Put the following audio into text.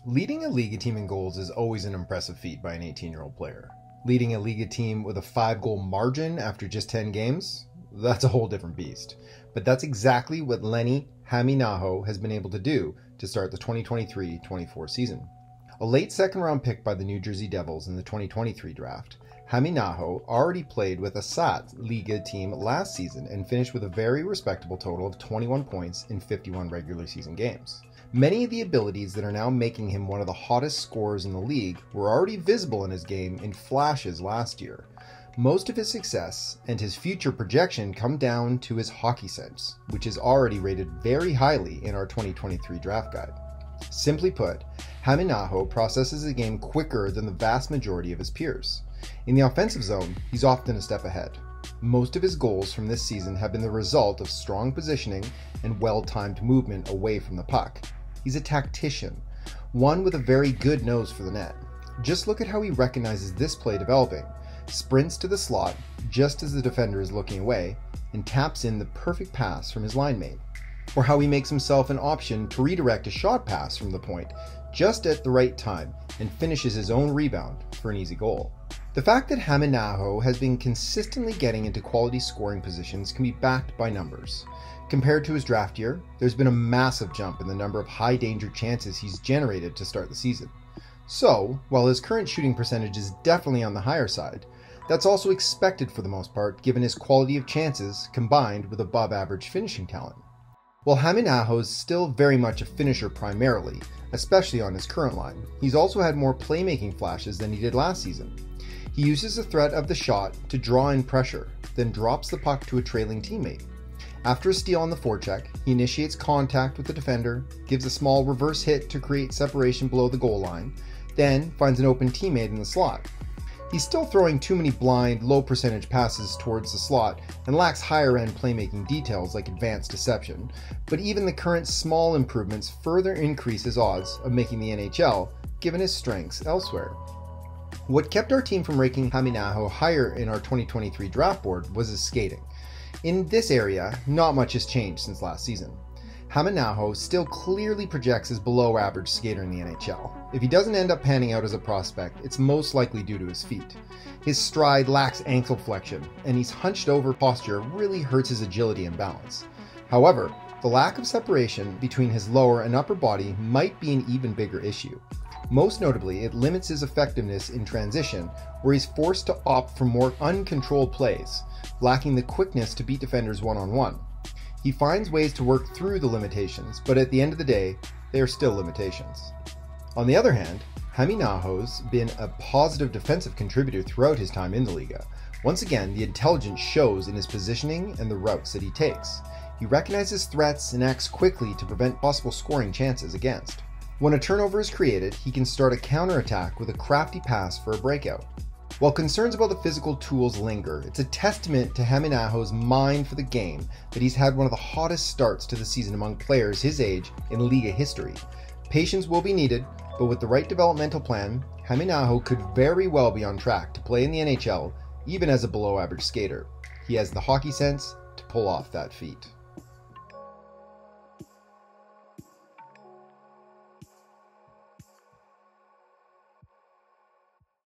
Leading a Liiga team in goals is always an impressive feat by an 18-year-old player. Leading a Liiga team with a 5-goal margin after just 10 games? That's a whole different beast. But that's exactly what Lenni Hämeenaho has been able to do to start the 2023-24 season. A late second-round pick by the New Jersey Devils in the 2023 draft, Hämeenaho already played with Ässät Liiga team last season and finished with a very respectable total of 21 points in 51 regular season games. Many of the abilities that are now making him one of the hottest scorers in the league were already visible in his game in flashes last year. Most of his success and his future projection come down to his hockey sense, which is already rated very highly in our 2023 draft guide. Simply put, Hämeenaho processes the game quicker than the vast majority of his peers. In the offensive zone, he's often a step ahead. Most of his goals from this season have been the result of strong positioning and well-timed movement away from the puck. He's a tactician, one with a very good nose for the net. Just look at how he recognizes this play developing, sprints to the slot just as the defender is looking away, and taps in the perfect pass from his line mate. Or how he makes himself an option to redirect a shot pass from the point just at the right time and finishes his own rebound for an easy goal. The fact that Hämeenaho has been consistently getting into quality scoring positions can be backed by numbers. Compared to his draft year, there's been a massive jump in the number of high-danger chances he's generated to start the season. So, while his current shooting percentage is definitely on the higher side, that's also expected for the most part given his quality of chances combined with above-average finishing talent. While Hämeenaho is still very much a finisher primarily, especially on his current line, he's also had more playmaking flashes than he did last season. He uses the threat of the shot to draw in pressure, then drops the puck to a trailing teammate. After a steal on the forecheck, he initiates contact with the defender, gives a small reverse hit to create separation below the goal line, then finds an open teammate in the slot. He's still throwing too many blind, low-percentage passes towards the slot and lacks higher-end playmaking details like advanced deception, but even the current small improvements further increase his odds of making the NHL, given his strengths elsewhere. What kept our team from ranking Hämeenaho higher in our 2023 draft board was his skating. In this area, not much has changed since last season. Hämeenaho still clearly projects as below-average skater in the NHL. If he doesn't end up panning out as a prospect, it's most likely due to his feet. His stride lacks ankle flexion, and his hunched-over posture really hurts his agility and balance. However, the lack of separation between his lower and upper body might be an even bigger issue. Most notably, it limits his effectiveness in transition, where he's forced to opt for more uncontrolled plays, lacking the quickness to beat defenders one-on-one. He finds ways to work through the limitations, but at the end of the day, they are still limitations. On the other hand, Hämeenaho's been a positive defensive contributor throughout his time in the Liga. Once again, the intelligence shows in his positioning and the routes that he takes. He recognizes threats and acts quickly to prevent possible scoring chances against. When a turnover is created, he can start a counterattack with a crafty pass for a breakout. While concerns about the physical tools linger, it's a testament to Hämeenaho's mind for the game that he's had one of the hottest starts to the season among players his age in Liga history. Patience will be needed, but with the right developmental plan, Hämeenaho could very well be on track to play in the NHL, even as a below-average skater. He has the hockey sense to pull off that feat.